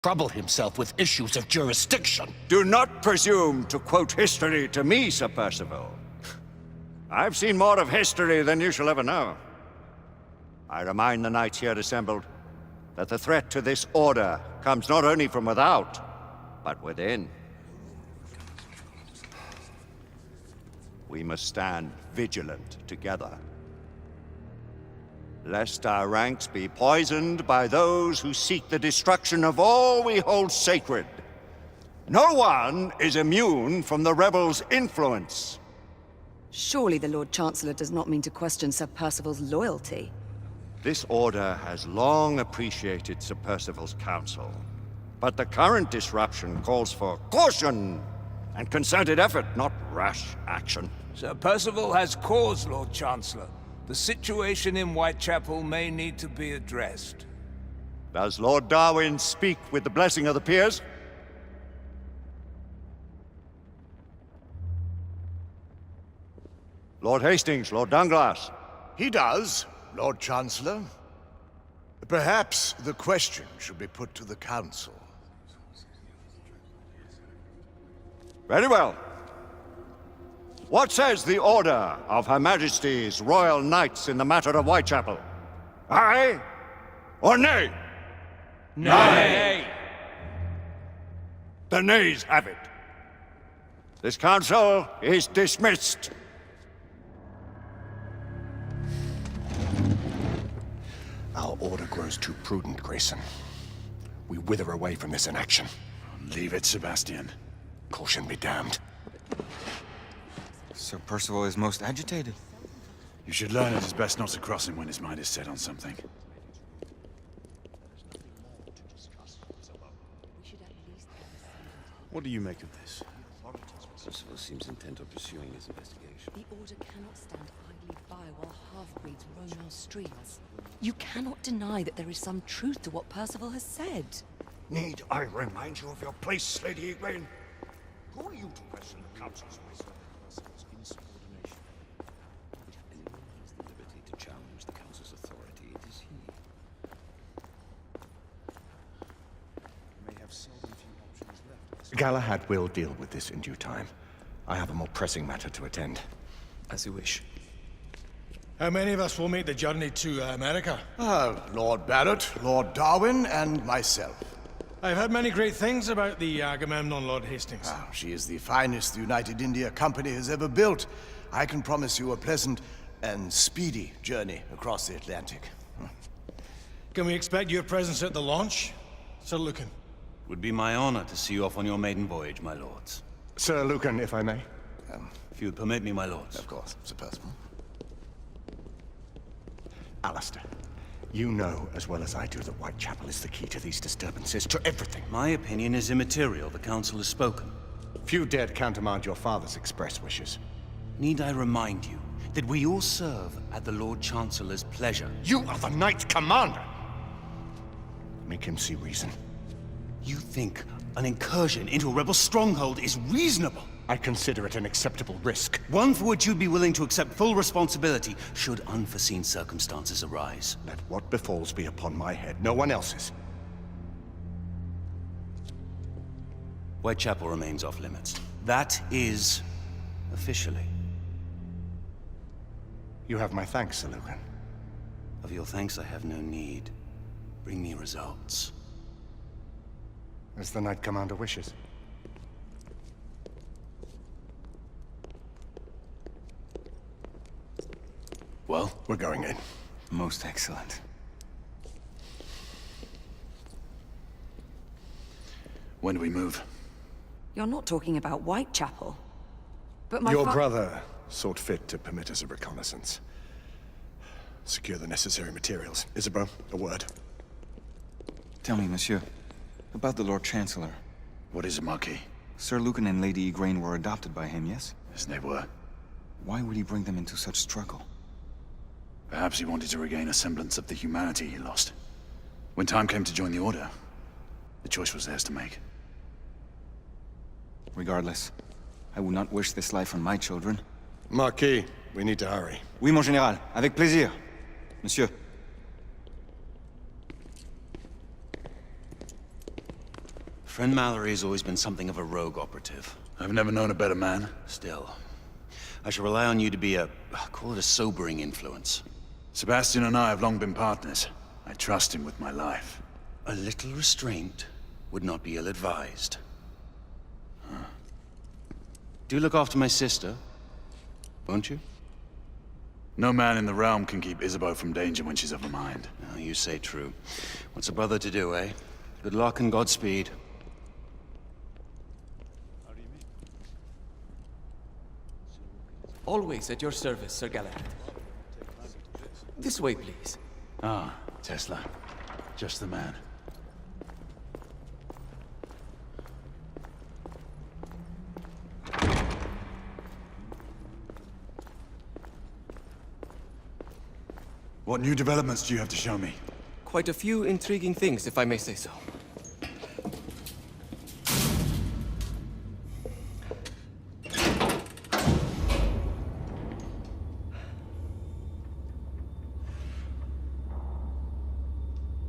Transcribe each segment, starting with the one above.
trouble himself with issues of jurisdiction. Do not presume to quote history to me, Sir Percival. I've seen more of history than you shall ever know. I remind the knights here assembled that the threat to this order comes not only from without, but within. We must stand vigilant together, lest our ranks be poisoned by those who seek the destruction of all we hold sacred. No one is immune from the rebels' influence. Surely the Lord Chancellor does not mean to question Sir Percival's loyalty. This order has long appreciated Sir Percival's counsel, but the current disruption calls for caution and concerted effort, not rash action. Sir Percival has cause, Lord Chancellor. The situation in Whitechapel may need to be addressed. Does Lord Darwin speak with the blessing of the peers? Lord Hastings, Lord Dunglass. He does, Lord Chancellor. Perhaps the question should be put to the Council. Very well. What says the Order of Her Majesty's Royal Knights in the matter of Whitechapel? Aye or nay? Nay! The nays have it. This council is dismissed. Our order grows too prudent, Grayson. We wither away from this inaction. Leave it, Sebastian. Caution be damned. Sir Percival is most agitated. You should learn it is best not to cross him when his mind is set on something. What do you make of this? Percival seems intent on pursuing his investigation. The Order cannot stand idly by while half-breeds roam our streets. You cannot deny that there is some truth to what Percival has said. Need I remind you of your place, Lady Egwene? Who are you to question the council's wisdom? Insubordination. If anyone has the liberty to challenge the council's authority, it is he. You may have seldom few options left. Galahad will deal with this in due time. I have a more pressing matter to attend. As you wish. How many of us will make the journey to America? Lord Barrett, Lord Darwin, and myself. I've heard many great things about the Agamemnon, Lord Hastings. She is the finest the United India Company has ever built. I can promise you a pleasant and speedy journey across the Atlantic. Can we expect your presence at the launch, Sir Lucan? Would be my honor to see you off on your maiden voyage, my lords. Sir Lucan, if I may. If you would permit me, my lords. Of course, Sir Percival. Alistair, you know as well as I do that Whitechapel is the key to these disturbances, to everything. My opinion is immaterial. The council has spoken. Few dared countermand your father's express wishes. Need I remind you that we all serve at the Lord Chancellor's pleasure? You are the Knight Commander! Make him see reason. You think an incursion into a rebel stronghold is reasonable? I consider it an acceptable risk. One for which you'd be willing to accept full responsibility should unforeseen circumstances arise. Let what befalls be upon my head, no one else's. Whitechapel remains off limits. That is officially. You have my thanks, Sir Lucan. Of your thanks I have no need. Bring me results. As the Knight Commander wishes. Well, We're going in. Most excellent. when do we move? You're not talking about Whitechapel. But my Your brother sought fit to permit us a reconnaissance. Secure the necessary materials. Isabeau, a word. Tell me, monsieur, about the Lord Chancellor. What is it, Marquis? Sir Lucan and Lady Egwene were adopted by him, yes? Yes, they were. Why would he bring them into such struggle? Perhaps he wanted to regain a semblance of the humanity he lost. When time came to join the Order, the choice was theirs to make. Regardless, I would not wish this life on my children. Marquis, we need to hurry. Oui, mon général. Avec plaisir. Monsieur. Friend Mallory has always been something of a rogue operative. I've never known a better man. Still, I shall rely on you to be call it a sobering influence. Sebastian and I have long been partners. I trust him with my life. A little restraint would not be ill-advised. Do look after my sister, won't you? No man in the realm can keep Isabeau from danger when she's of a mind. Oh, you say true. What's a brother to do, eh? Good luck and Godspeed. Always at your service, Sir Galahad. This way, please. Ah, Tesla. Just the man. What new developments do you have to show me? Quite a few intriguing things, if I may say so.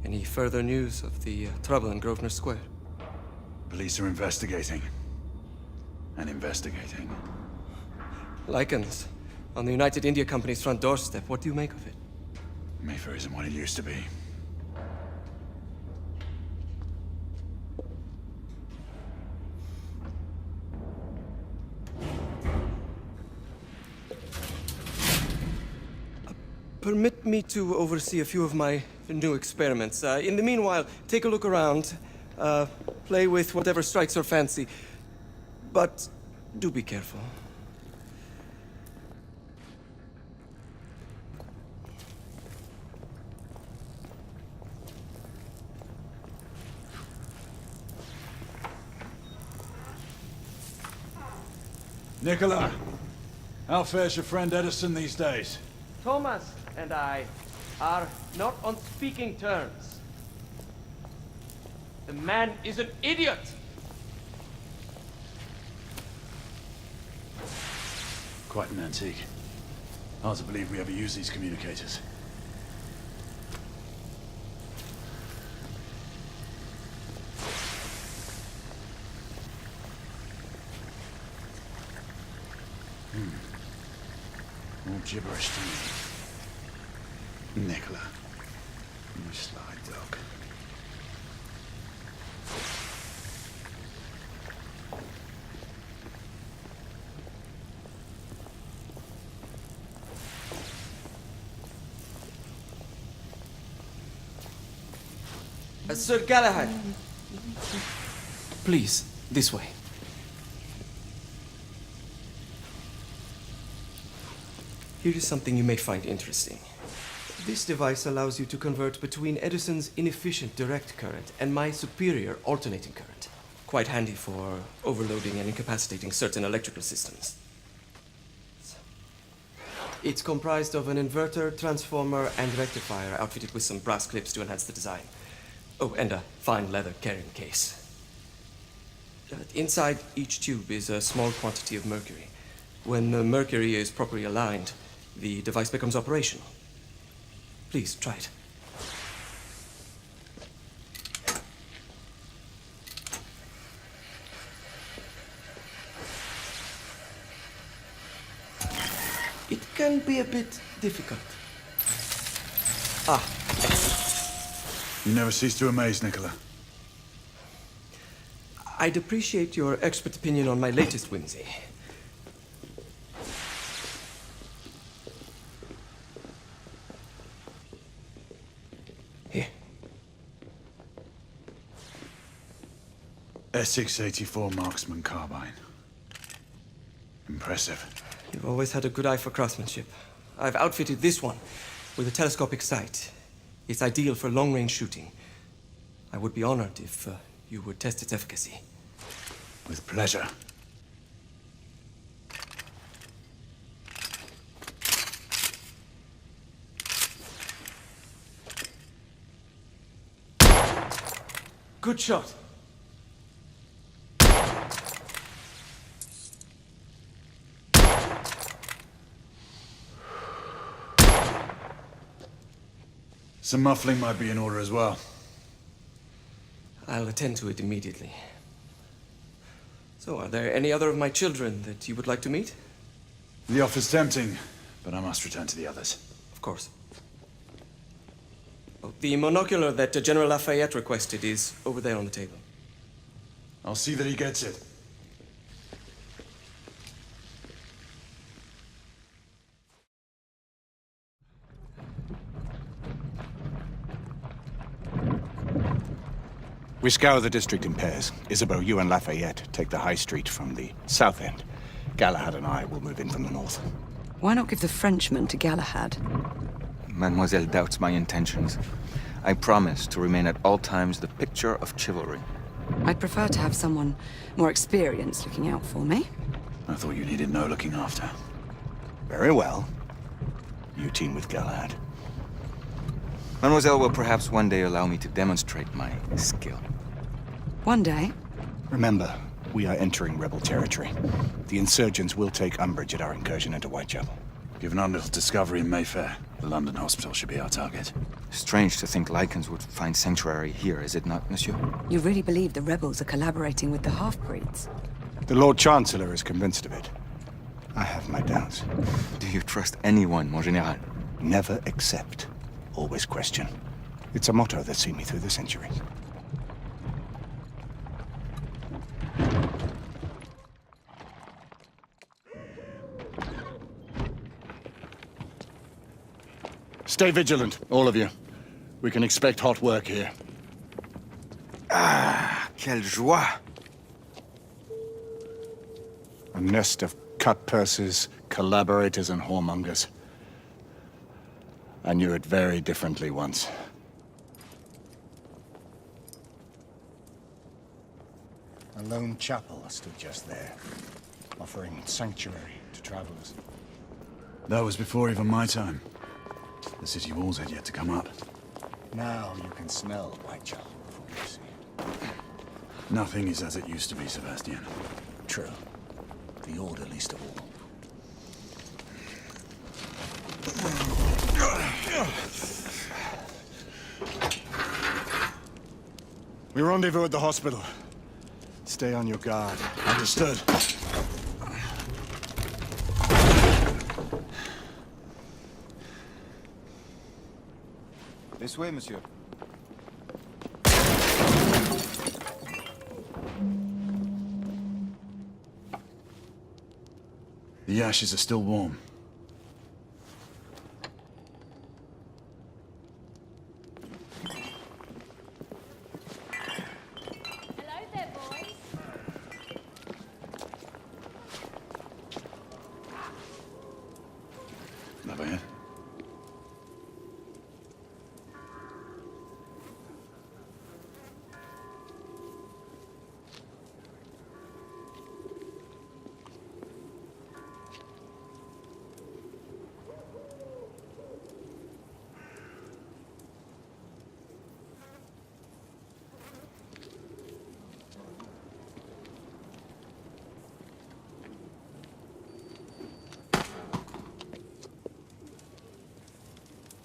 Any further news of the trouble in Grosvenor Square? Police are investigating. And investigating. Lycans, on the United India Company's front doorstep. What do you make of it? Mayfair isn't what it used to be. Permit me to oversee a few of my new experiments. In the meanwhile, take a look around. Play with whatever strikes your fancy. But do be careful. Nicola, how fares your friend Edison these days? Thomas and I are not on speaking terms. The man is an idiot! Quite an antique. Hard to believe we ever use these communicators. All gibberish to me. Nicola, you sly dog. Sir Galahad! Please, this way. Here is something you may find interesting. This device allows you to convert between Edison's inefficient direct current and my superior alternating current. Quite handy for overloading and incapacitating certain electrical systems. It's comprised of an inverter, transformer, and rectifier outfitted with some brass clips to enhance the design. Oh, and a fine leather carrying case. Inside each tube is a small quantity of mercury. When the mercury is properly aligned, the device becomes operational. Please, try it. It can be a bit difficult. You never cease to amaze, Nicola. I'd appreciate your expert opinion on my latest whimsy. Here. Essex 84 Marksman Carbine. Impressive. You've always had a good eye for craftsmanship. I've outfitted this one with a telescopic sight. It's ideal for long-range shooting. I would be honored if you would test its efficacy. With pleasure. Good shot. Some muffling might be in order as well. I'll attend to it immediately. So, are there any other of my children that you would like to meet? The offer's tempting, but I must return to the others. Of course. Oh, the monocular that General Lafayette requested is over there on the table. I'll see that he gets it. We scour the district in pairs. Isabeau, you and Lafayette take the high street from the south end. Galahad and I will move in from the north. Why not give the Frenchman to Galahad? Mademoiselle doubts my intentions. I promise to remain at all times the picture of chivalry. I'd prefer to have someone more experienced looking out for me. I thought you needed no looking after. Very well. You team with Galahad. Mademoiselle will perhaps one day allow me to demonstrate my skill. One day. Remember, we are entering rebel territory. The insurgents will take umbrage at our incursion into Whitechapel. Given our little discovery in Mayfair, the London hospital should be our target. Strange to think Lycans would find sanctuary here, is it not, monsieur? You really believe the rebels are collaborating with the half-breeds? The Lord Chancellor is convinced of it. I have my doubts. Do you trust anyone, mon général? Never accept. Always question. It's a motto that's seen me through the centuries. Stay vigilant, all of you. We can expect hot work here. Ah, quelle joie! A nest of cut-pursers, collaborators, and whoremongers. I knew it very differently once. A lone chapel stood just there, offering sanctuary to travelers. That was before even my time. The city walls had yet to come up. Now you can smell Whitechapel before you see it. Nothing is as it used to be, Sebastian. True. The Order least of all. We rendezvous at the hospital. Stay on your guard. Understood. This way, monsieur. The ashes are still warm. Hello there, boys. Lafayette?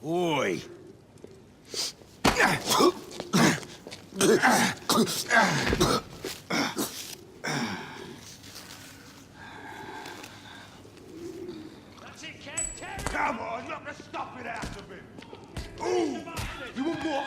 Oi! Come on, knock the stuff it out of him! Ooh! You want more?